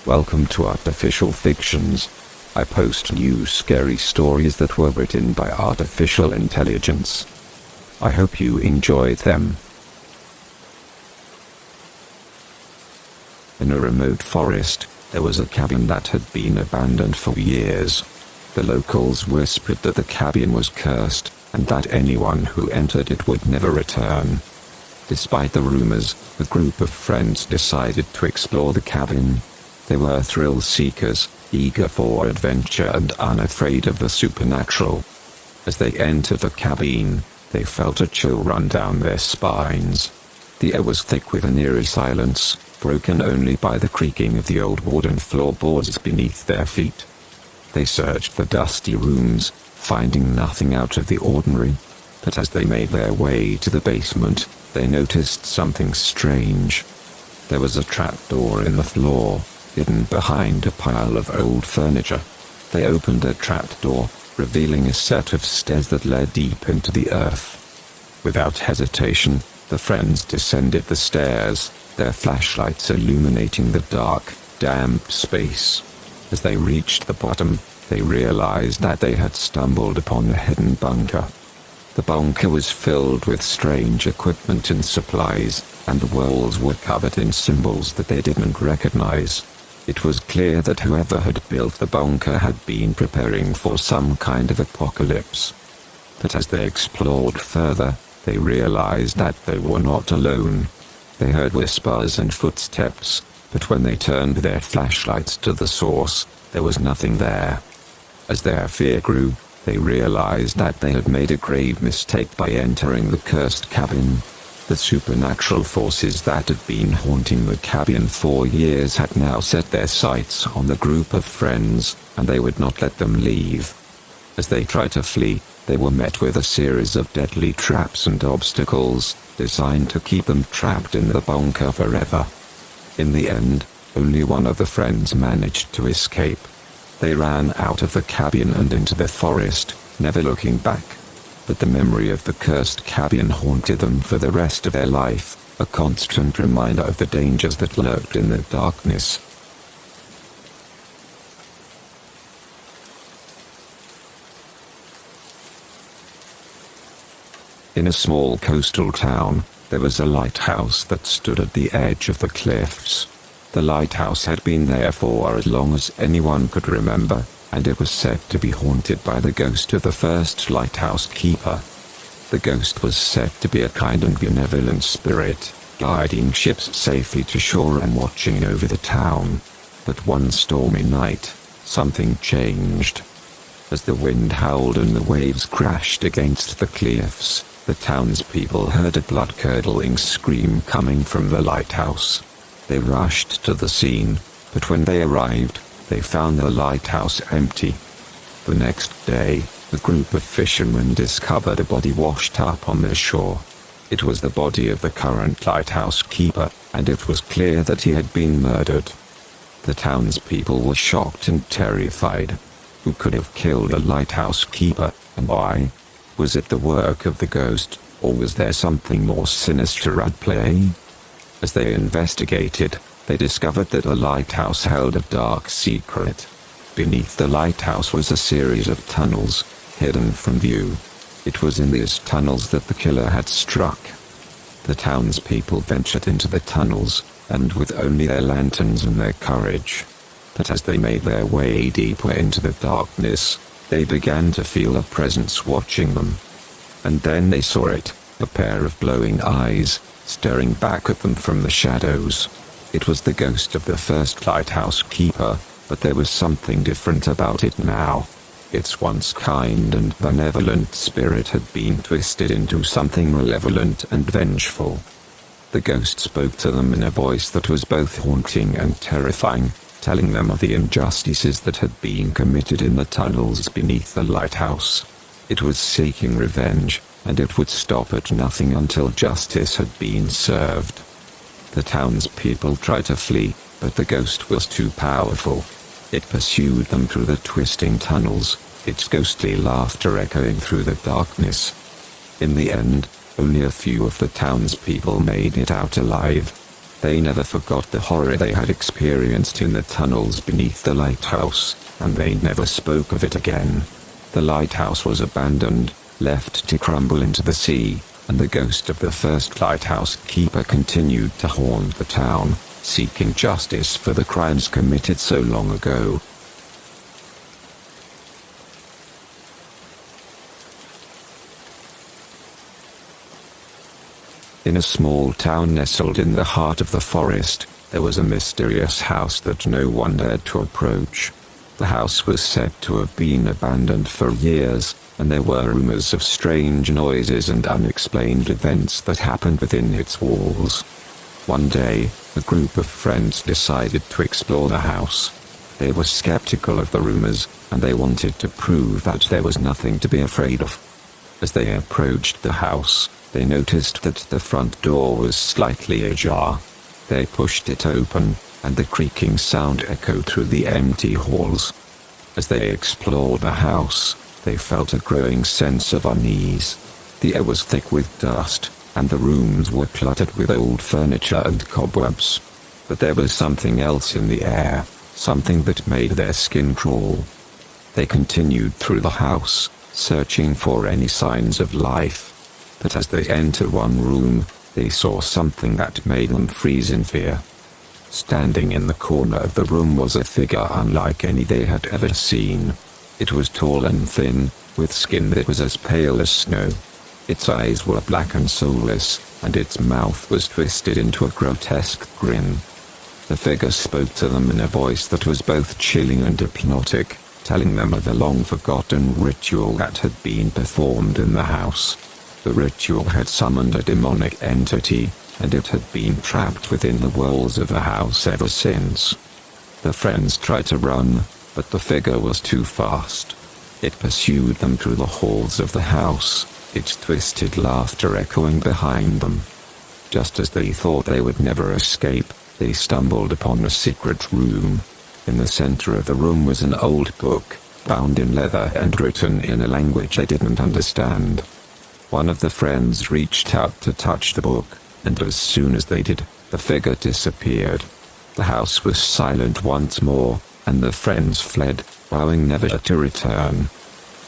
Welcome to Artificial Fictions. I post new scary stories that were written by artificial intelligence. I hope you enjoyed them. In a remote forest, there was a cabin that had been abandoned for years. The locals whispered that the cabin was cursed, and that anyone who entered it would never return. Despite the rumors, a group of friends decided to explore the cabin. They were thrill seekers, eager for adventure and unafraid of the supernatural. As they entered the cabin, they felt a chill run down their spines. The air was thick with an eerie silence, broken only by the creaking of the old wooden floorboards beneath their feet. They searched the dusty rooms, finding nothing out of the ordinary. But as they made their way to the basement, they noticed something strange. There was a trapdoor in the floor, hidden behind a pile of old furniture. They opened the trapdoor, revealing a set of stairs that led deep into the earth. Without hesitation, the friends descended the stairs, their flashlights illuminating the dark, damp space. As they reached the bottom, they realized that they had stumbled upon a hidden bunker. The bunker was filled with strange equipment and supplies, and the walls were covered in symbols that they didn't recognize. It was clear that whoever had built the bunker had been preparing for some kind of apocalypse. But as they explored further, they realized that they were not alone. They heard whispers and footsteps, but when they turned their flashlights to the source, there was nothing there. As their fear grew, they realized that they had made a grave mistake by entering the cursed cabin. The supernatural forces that had been haunting the cabin for years had now set their sights on the group of friends, and they would not let them leave. As they tried to flee, they were met with a series of deadly traps and obstacles, designed to keep them trapped in the bunker forever. In the end, only one of the friends managed to escape. They ran out of the cabin and into the forest, never looking back. But the memory of the cursed cabin haunted them for the rest of their life, a constant reminder of the dangers that lurked in the darkness. In a small coastal town, there was a lighthouse that stood at the edge of the cliffs. The lighthouse had been there for as long as anyone could remember, and it was said to be haunted by the ghost of the first lighthouse keeper. The ghost was said to be a kind and benevolent spirit, guiding ships safely to shore and watching over the town. But one stormy night, something changed. As the wind howled and the waves crashed against the cliffs, the townspeople heard a blood-curdling scream coming from the lighthouse. They rushed to the scene, but when they arrived, they found the lighthouse empty. The next day, a group of fishermen discovered a body washed up on the shore. It was the body of the current lighthouse keeper, and it was clear that he had been murdered. The townspeople were shocked and terrified. Who could have killed a lighthouse keeper, and why? Was it the work of the ghost, or was there something more sinister at play? As they investigated, they discovered that the lighthouse held a dark secret. Beneath the lighthouse was a series of tunnels, hidden from view. It was in these tunnels that the killer had struck. The townspeople ventured into the tunnels, and with only their lanterns and their courage. But as they made their way deeper into the darkness, they began to feel a presence watching them. And then they saw it, a pair of glowing eyes, staring back at them from the shadows. It was the ghost of the first lighthouse keeper, but there was something different about it now. Its once kind and benevolent spirit had been twisted into something malevolent and vengeful. The ghost spoke to them in a voice that was both haunting and terrifying, telling them of the injustices that had been committed in the tunnels beneath the lighthouse. It was seeking revenge, and it would stop at nothing until justice had been served. The townspeople tried to flee, but the ghost was too powerful. It pursued them through the twisting tunnels, its ghostly laughter echoing through the darkness. In the end, only a few of the townspeople made it out alive. They never forgot the horror they had experienced in the tunnels beneath the lighthouse, and they never spoke of it again. The lighthouse was abandoned, left to crumble into the sea, and the ghost of the first lighthouse keeper continued to haunt the town, seeking justice for the crimes committed so long ago. In a small town nestled in the heart of the forest, there was a mysterious house that no one dared to approach. The house was said to have been abandoned for years, and there were rumors of strange noises and unexplained events that happened within its walls. One day, a group of friends decided to explore the house. They were skeptical of the rumors, and they wanted to prove that there was nothing to be afraid of. As they approached the house, they noticed that the front door was slightly ajar. They pushed it open, and the creaking sound echoed through the empty halls. As they explored the house, they felt a growing sense of unease. The air was thick with dust, and the rooms were cluttered with old furniture and cobwebs. But there was something else in the air, something that made their skin crawl. They continued through the house, searching for any signs of life. But as they entered one room, they saw something that made them freeze in fear. Standing in the corner of the room was a figure unlike any they had ever seen. It was tall and thin, with skin that was as pale as snow. Its eyes were black and soulless, and its mouth was twisted into a grotesque grin. The figure spoke to them in a voice that was both chilling and hypnotic, telling them of a long-forgotten ritual that had been performed in the house. The ritual had summoned a demonic entity, and it had been trapped within the walls of the house ever since. The friends tried to run, but the figure was too fast. It pursued them through the halls of the house, its twisted laughter echoing behind them. Just as they thought they would never escape, they stumbled upon a secret room. In the center of the room was an old book, bound in leather and written in a language they didn't understand. One of the friends reached out to touch the book, and as soon as they did, the figure disappeared. The house was silent once more, and the friends fled, vowing never to return.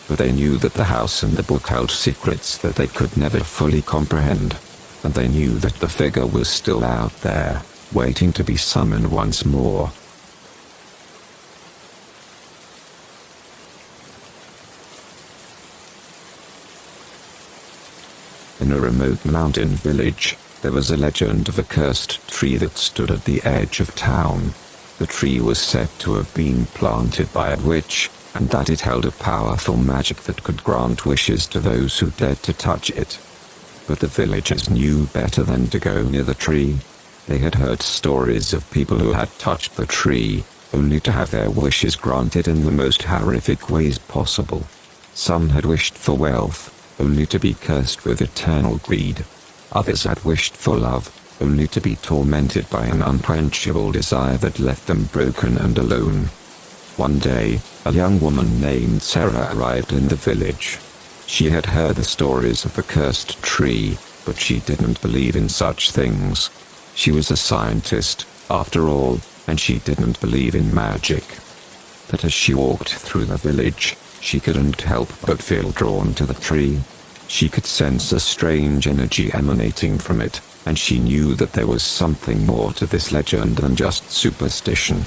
But they knew that the house and the book held secrets that they could never fully comprehend. And they knew that the figure was still out there, waiting to be summoned once more. In a remote mountain village, there was a legend of a cursed tree that stood at the edge of town. The tree was said to have been planted by a witch, and that it held a powerful magic that could grant wishes to those who dared to touch it. But the villagers knew better than to go near the tree. They had heard stories of people who had touched the tree, only to have their wishes granted in the most horrific ways possible. Some had wished for wealth, only to be cursed with eternal greed. Others had wished for love, only to be tormented by an unquenchable desire that left them broken and alone. One day, a young woman named Sarah arrived in the village. She had heard the stories of the cursed tree, but she didn't believe in such things. She was a scientist, after all, and she didn't believe in magic. But as she walked through the village, she couldn't help but feel drawn to the tree. She could sense a strange energy emanating from it, and she knew that there was something more to this legend than just superstition.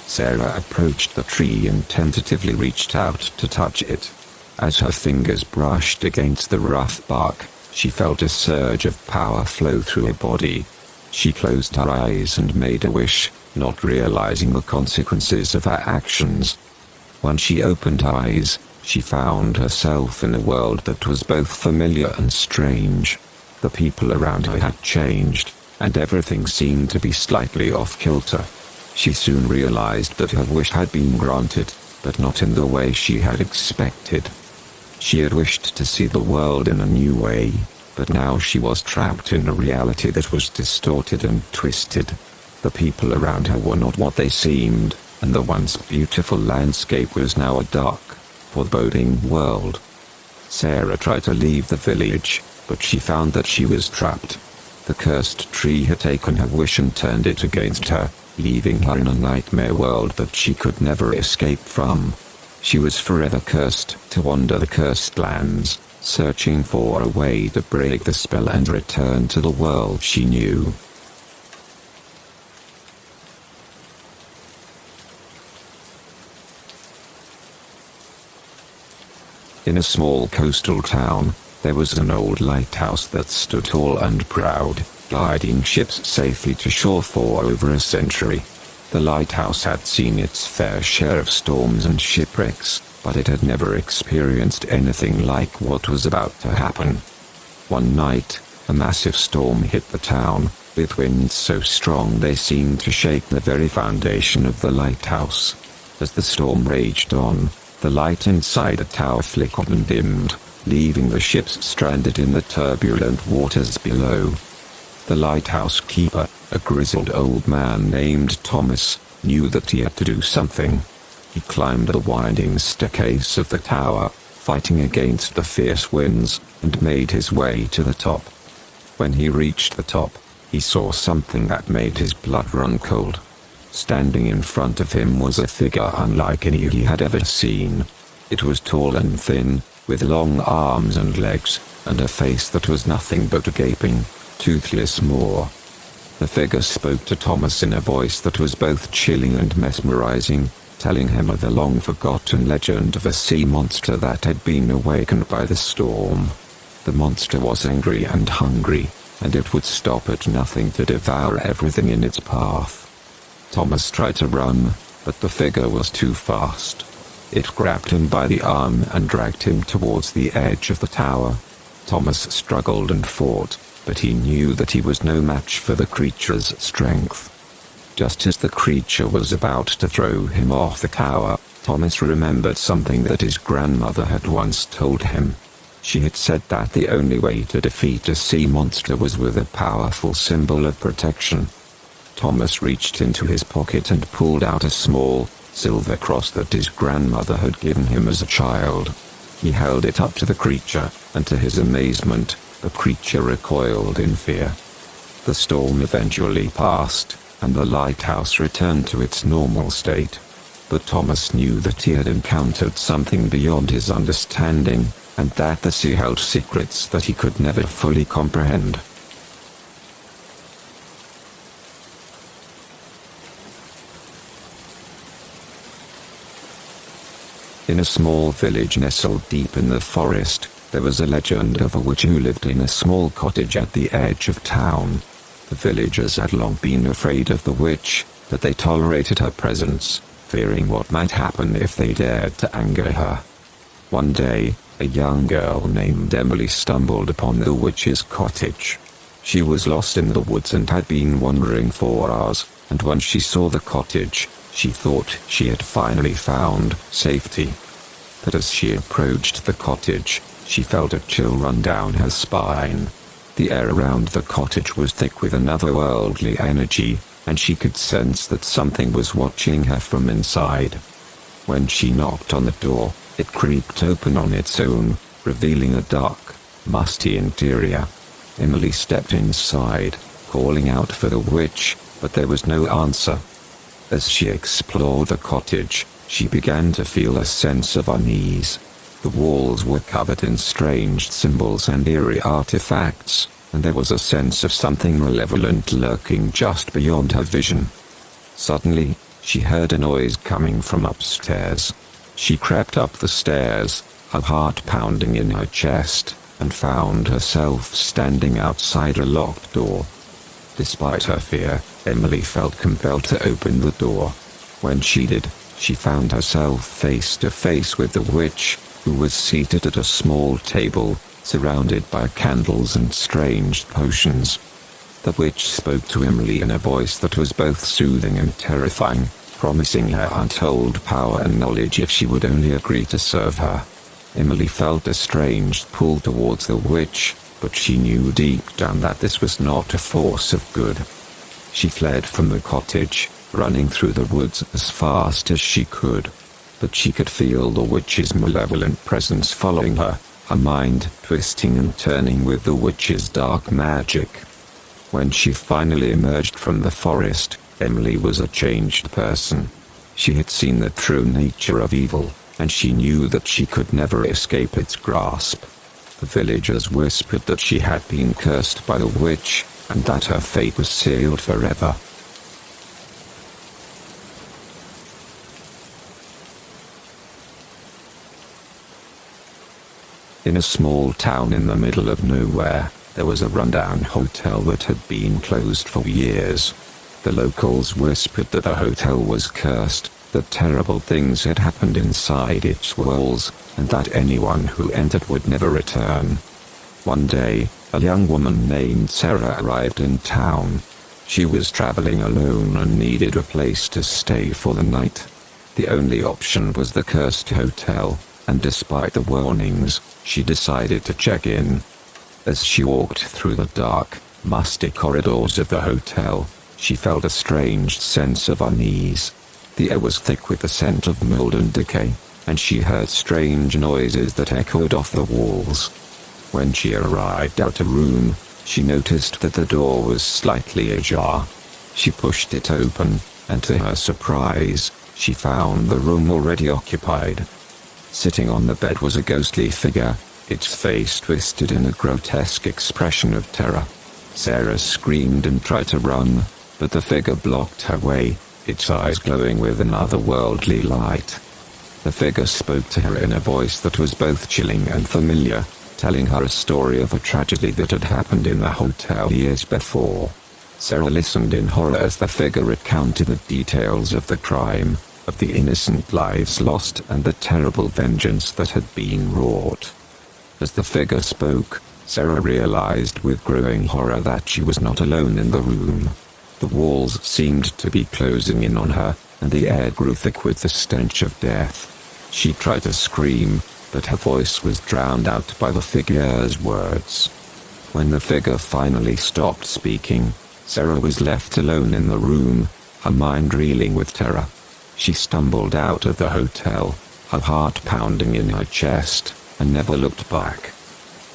Sarah approached the tree and tentatively reached out to touch it. As her fingers brushed against the rough bark, she felt a surge of power flow through her body. She closed her eyes and made a wish, not realizing the consequences of her actions. When she opened her eyes, she found herself in a world that was both familiar and strange. The people around her had changed, and everything seemed to be slightly off-kilter. She soon realized that her wish had been granted, but not in the way she had expected. She had wished to see the world in a new way, but now she was trapped in a reality that was distorted and twisted. The people around her were not what they seemed, and the once beautiful landscape was now a dark, foreboding world. Sarah tried to leave the village, but she found that she was trapped. The cursed tree had taken her wish and turned it against her, leaving her in a nightmare world that she could never escape from. She was forever cursed to wander the cursed lands, searching for a way to break the spell and return to the world she knew. In a small coastal town, there was an old lighthouse that stood tall and proud, guiding ships safely to shore for over a century. The lighthouse had seen its fair share of storms and shipwrecks, but it had never experienced anything like what was about to happen. One night, a massive storm hit the town, with winds so strong they seemed to shake the very foundation of the lighthouse. As the storm raged on, the light inside the tower flickered and dimmed, leaving the ships stranded in the turbulent waters below. The lighthouse keeper, a grizzled old man named Thomas, knew that he had to do something. He climbed the winding staircase of the tower, fighting against the fierce winds, and made his way to the top. When he reached the top, he saw something that made his blood run cold. Standing in front of him was a figure unlike any he had ever seen. It was tall and thin, with long arms and legs, and a face that was nothing but a gaping, toothless maw. The figure spoke to Thomas in a voice that was both chilling and mesmerizing, telling him of the long-forgotten legend of a sea monster that had been awakened by the storm. The monster was angry and hungry, and it would stop at nothing to devour everything in its path. Thomas tried to run, but the figure was too fast. It grabbed him by the arm and dragged him towards the edge of the tower. Thomas struggled and fought, but he knew that he was no match for the creature's strength. Just as the creature was about to throw him off the tower, Thomas remembered something that his grandmother had once told him. She had said that the only way to defeat a sea monster was with a powerful symbol of protection. Thomas reached into his pocket and pulled out a small, silver cross that his grandmother had given him as a child. He held it up to the creature, and to his amazement, the creature recoiled in fear. The storm eventually passed, and the lighthouse returned to its normal state. But Thomas knew that he had encountered something beyond his understanding, and that the sea held secrets that he could never fully comprehend. In a small village nestled deep in the forest, there was a legend of a witch who lived in a small cottage at the edge of town. The villagers had long been afraid of the witch, but they tolerated her presence, fearing what might happen if they dared to anger her. One day, a young girl named Emily stumbled upon the witch's cottage. She was lost in the woods and had been wandering for hours, and when she saw the cottage, she thought she had finally found safety. But as she approached the cottage, she felt a chill run down her spine. The air around the cottage was thick with an otherworldly energy, and she could sense that something was watching her from inside. When she knocked on the door, it creaked open on its own, revealing a dark, musty interior. Emily stepped inside, calling out for the witch, but there was no answer. As she explored the cottage, she began to feel a sense of unease. The walls were covered in strange symbols and eerie artifacts, and there was a sense of something malevolent lurking just beyond her vision. Suddenly, she heard a noise coming from upstairs. She crept up the stairs, her heart pounding in her chest, and found herself standing outside a locked door. Despite her fear, Emily felt compelled to open the door. When she did, she found herself face to face with the witch, who was seated at a small table, surrounded by candles and strange potions. The witch spoke to Emily in a voice that was both soothing and terrifying, promising her untold power and knowledge if she would only agree to serve her. Emily felt a strange pull towards the witch, but she knew deep down that this was not a force of good. She fled from the cottage, running through the woods as fast as she could. But she could feel the witch's malevolent presence following her, her mind twisting and turning with the witch's dark magic. When she finally emerged from the forest, Emily was a changed person. She had seen the true nature of evil, and she knew that she could never escape its grasp. The villagers whispered that she had been cursed by the witch, and that her fate was sealed forever. In a small town in the middle of nowhere, there was a rundown hotel that had been closed for years. The locals whispered that the hotel was cursed, that terrible things had happened inside its walls, and that anyone who entered would never return. One day, a young woman named Sarah arrived in town. She was traveling alone and needed a place to stay for the night. The only option was the cursed hotel, and despite the warnings, she decided to check in. As she walked through the dark, musty corridors of the hotel, she felt a strange sense of unease. The air was thick with the scent of mold and decay, and she heard strange noises that echoed off the walls. When she arrived at a room, she noticed that the door was slightly ajar. She pushed it open, and to her surprise, she found the room already occupied. Sitting on the bed was a ghostly figure, its face twisted in a grotesque expression of terror. Sarah screamed and tried to run, but the figure blocked her way, its eyes glowing with an otherworldly light. The figure spoke to her in a voice that was both chilling and familiar, telling her a story of a tragedy that had happened in the hotel years before. Sarah listened in horror as the figure recounted the details of the crime, of the innocent lives lost and the terrible vengeance that had been wrought. As the figure spoke, Sarah realized with growing horror that she was not alone in the room. The walls seemed to be closing in on her, and the air grew thick with the stench of death. She tried to scream, but her voice was drowned out by the figure's words. When the figure finally stopped speaking, Sarah was left alone in the room, her mind reeling with terror. She stumbled out of the hotel, her heart pounding in her chest, and never looked back.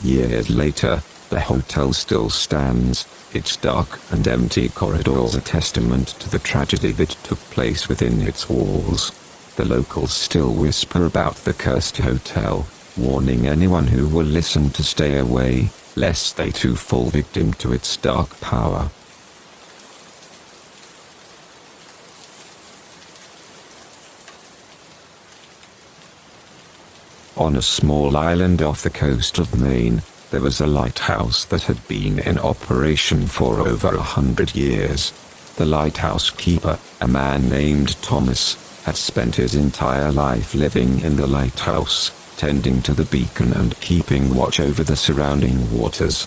Years later, the hotel still stands, its dark and empty corridors a testament to the tragedy that took place within its walls. The locals still whisper about the cursed hotel, warning anyone who will listen to stay away, lest they too fall victim to its dark power. On a small island off the coast of Maine, there was a lighthouse that had been in operation for over 100 years. The lighthouse keeper, a man named Thomas, had spent his entire life living in the lighthouse, tending to the beacon and keeping watch over the surrounding waters.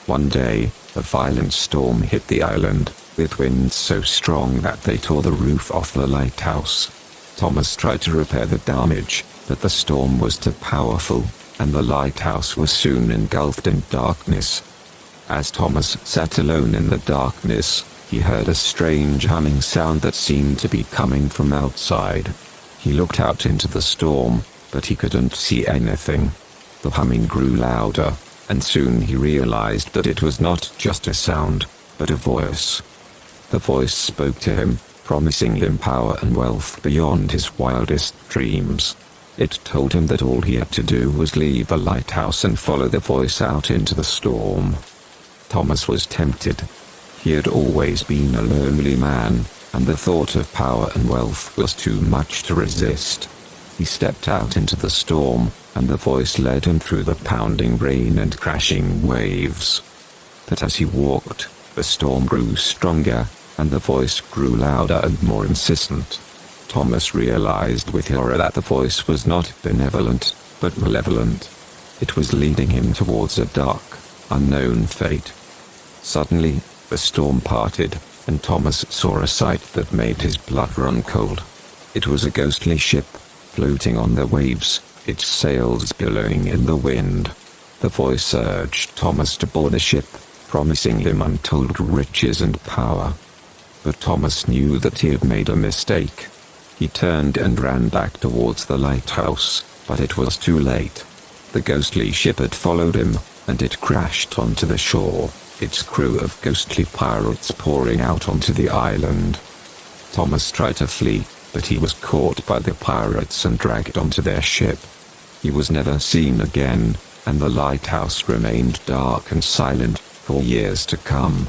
One day, a violent storm hit the island, with winds so strong that they tore the roof off the lighthouse. Thomas tried to repair the damage, but the storm was too powerful, and the lighthouse was soon engulfed in darkness. As Thomas sat alone in the darkness, he heard a strange humming sound that seemed to be coming from outside. He looked out into the storm, but he couldn't see anything. The humming grew louder, and soon he realized that it was not just a sound, but a voice. The voice spoke to him, promising him power and wealth beyond his wildest dreams. It told him that all he had to do was leave the lighthouse and follow the voice out into the storm. Thomas was tempted. He had always been a lonely man, and the thought of power and wealth was too much to resist. He stepped out into the storm, and the voice led him through the pounding rain and crashing waves. But as he walked, the storm grew stronger, and the voice grew louder and more insistent. Thomas realized with horror that the voice was not benevolent, but malevolent. It was leading him towards a dark, unknown fate. Suddenly, the storm parted, and Thomas saw a sight that made his blood run cold. It was a ghostly ship, floating on the waves, its sails billowing in the wind. The voice urged Thomas to board the ship, promising him untold riches and power. But Thomas knew that he had made a mistake. He turned and ran back towards the lighthouse, but it was too late. The ghostly ship had followed him, and it crashed onto the shore. its crew of ghostly pirates pouring out onto the island. Thomas tried to flee, but he was caught by the pirates and dragged onto their ship. He was never seen again, and the lighthouse remained dark and silent for years to come.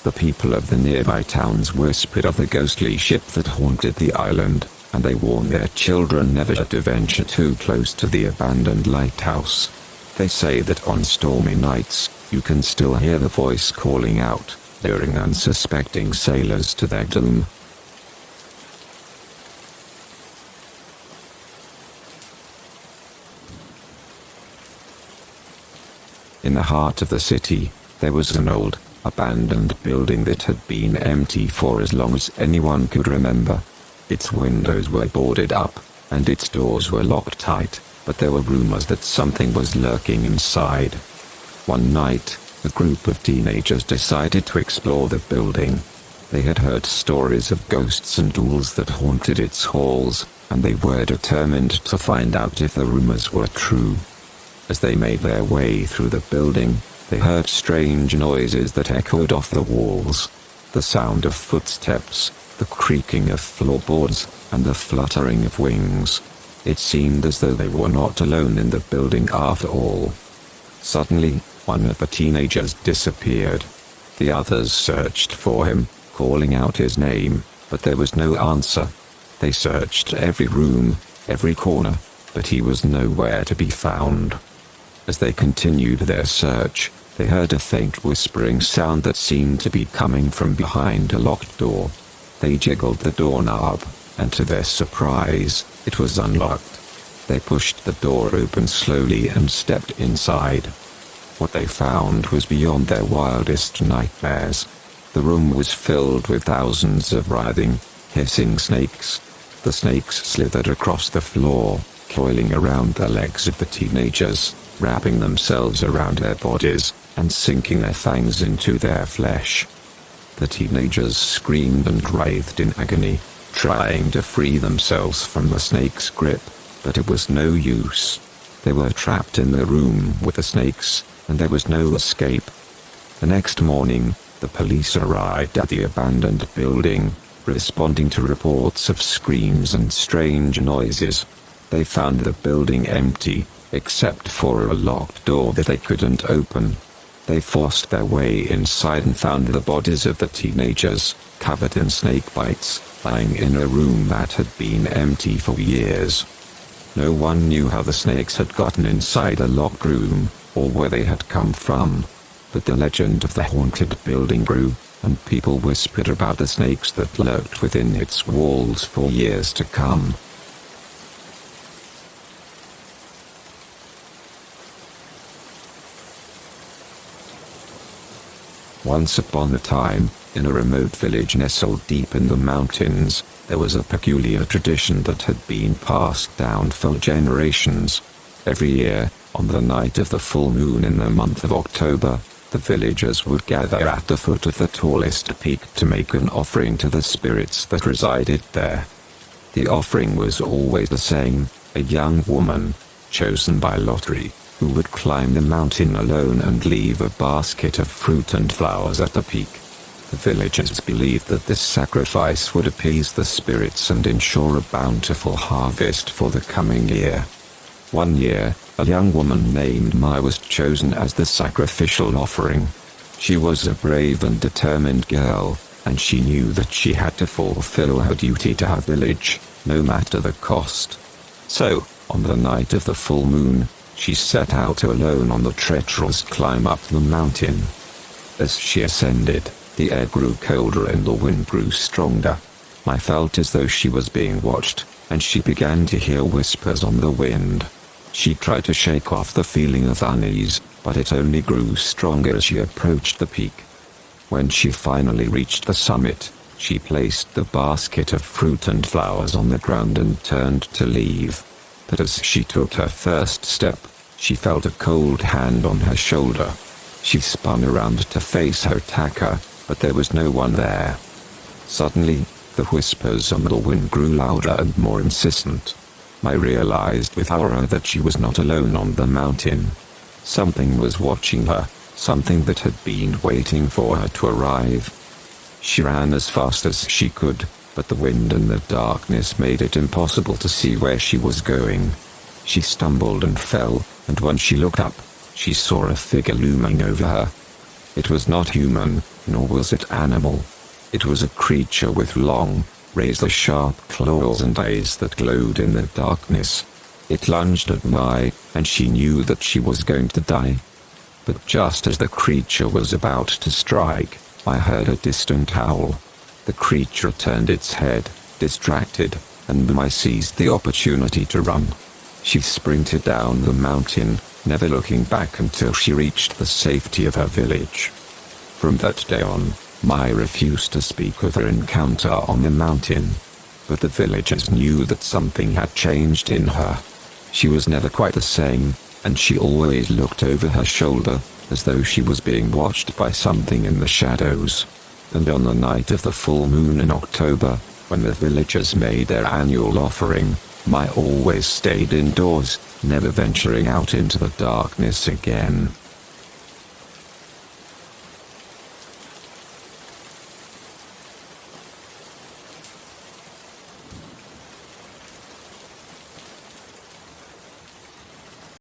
The people of the nearby towns whispered of the ghostly ship that haunted the island, and they warned their children never to venture too close to the abandoned lighthouse. They say that on stormy nights, you can still hear the voice calling out, luring unsuspecting sailors to their doom. In the heart of the city, there was an old, abandoned building that had been empty for as long as anyone could remember. Its windows were boarded up, and its doors were locked tight, but there were rumors that something was lurking inside. One night, a group of teenagers decided to explore the building. They had heard stories of ghosts and ghouls that haunted its halls, and they were determined to find out if the rumors were true. As they made their way through the building, they heard strange noises that echoed off the walls. The sound of footsteps, the creaking of floorboards, and the fluttering of wings. It seemed as though they were not alone in the building after all. Suddenly, one of the teenagers disappeared. The others searched for him, calling out his name, but there was no answer. They searched every room, every corner, but he was nowhere to be found. As they continued their search, they heard a faint whispering sound that seemed to be coming from behind a locked door. They jiggled the doorknob, and to their surprise, it was unlocked. They pushed the door open slowly and stepped inside. What they found was beyond their wildest nightmares. The room was filled with thousands of writhing, hissing snakes. The snakes slithered across the floor, coiling around the legs of the teenagers, wrapping themselves around their bodies, and sinking their fangs into their flesh. The teenagers screamed and writhed in agony, trying to free themselves from the snake's grip, but it was no use. They were trapped in the room with the snakes, and there was no escape. The next morning, the police arrived at the abandoned building, responding to reports of screams and strange noises. They found the building empty, except for a locked door that they couldn't open. They forced their way inside and found the bodies of the teenagers, covered in snake bites, lying in a room that had been empty for years. No one knew how the snakes had gotten inside a locked room, or where they had come from. But the legend of the haunted building grew, and people whispered about the snakes that lurked within its walls for years to come. Once upon a time, in a remote village nestled deep in the mountains, there was a peculiar tradition that had been passed down for generations. Every year, on the night of the full moon in the month of October, the villagers would gather at the foot of the tallest peak to make an offering to the spirits that resided there. The offering was always the same: a young woman, chosen by lottery, who would climb the mountain alone and leave a basket of fruit and flowers at the peak. The villagers believed that this sacrifice would appease the spirits and ensure a bountiful harvest for the coming year. One year, a young woman named Mai was chosen as the sacrificial offering. She was a brave and determined girl, and she knew that she had to fulfill her duty to her village, no matter the cost. So, on the night of the full moon, she set out alone on the treacherous climb up the mountain. As she ascended, the air grew colder and the wind grew stronger. Mai felt as though she was being watched, and she began to hear whispers on the wind. She tried to shake off the feeling of unease, but it only grew stronger as she approached the peak. When she finally reached the summit, she placed the basket of fruit and flowers on the ground and turned to leave. But as she took her first step, she felt a cold hand on her shoulder. She spun around to face her attacker, but there was no one there. Suddenly, the whispers on the wind grew louder and more insistent. Mai realized with horror that she was not alone on the mountain. Something was watching her, something that had been waiting for her to arrive. She ran as fast as she could, but the wind and the darkness made it impossible to see where she was going. She stumbled and fell, and when she looked up, she saw a figure looming over her. It was not human, nor was it animal. It was a creature with long, razor-sharp claws and eyes that glowed in the darkness. It lunged at Mai, and she knew that she was going to die. But just as the creature was about to strike, I heard a distant howl. The creature turned its head, distracted, and Mai seized the opportunity to run. She sprinted down the mountain, never looking back until she reached the safety of her village. From that day on, Mai refused to speak of her encounter on the mountain. But the villagers knew that something had changed in her. She was never quite the same, and she always looked over her shoulder, as though she was being watched by something in the shadows. And on the night of the full moon in October, when the villagers made their annual offering, Mai always stayed indoors, never venturing out into the darkness again.